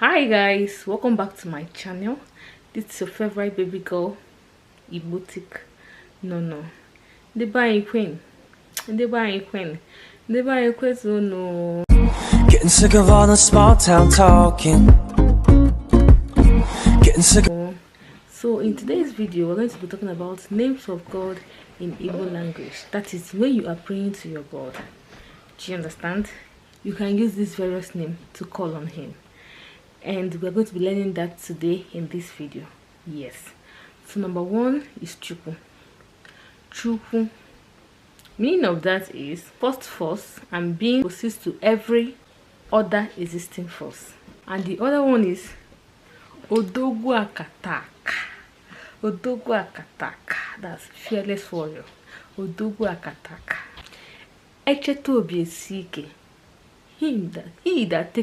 Hi guys, welcome back to my channel. This is your favorite baby girl, igbo. No, the buying queen, so no. Getting sick of all the small town talking. Getting sick. So in today's video, we're going to be talking about names of God in Igbo language. That is when you are praying to your God. Do you understand? You can use this various name to call on him. And we're going to be learning that today in this video. Yes. So number one is Chukwu. Chukwu. Meaning of that is first force and being opposite to every other existing force. And the other one is Odogwu Akataka. Odogwu Akataka. That's fearless warrior. Odogwu Akataka. Echetobi Esike. He that takes